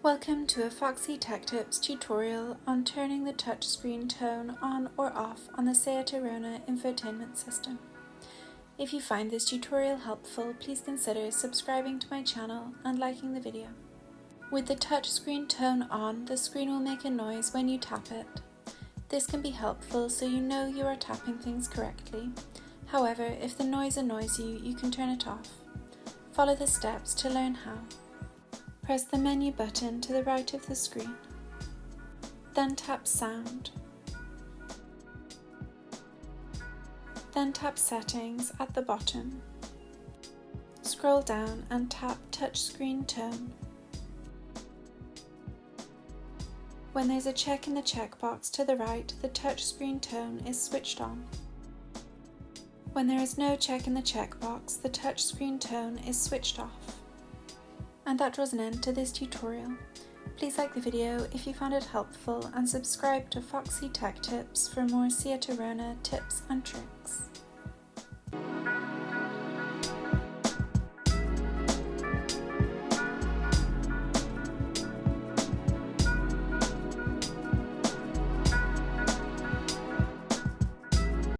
Welcome to a Foxy Tech Tips tutorial on turning the touchscreen tone on or off on the Seat Arona infotainment system. If you find this tutorial helpful, please consider subscribing to my channel and liking the video. With the touchscreen tone on, the screen will make a noise when you tap it. This can be helpful so you know you are tapping things correctly. However, if the noise annoys you, you can turn it off. Follow the steps to learn how. Press the menu button to the right of the screen. Then tap Sound. Then tap Settings at the bottom. Scroll down and tap Touchscreen Tone. When there's a check in the checkbox to the right, the touchscreen tone is switched on. When there is no check in the checkbox, the touchscreen tone is switched off. And that draws an end to this tutorial. Please like the video if you found it helpful and subscribe to Foxy Tech Tips for more Seat Arona tips and tricks.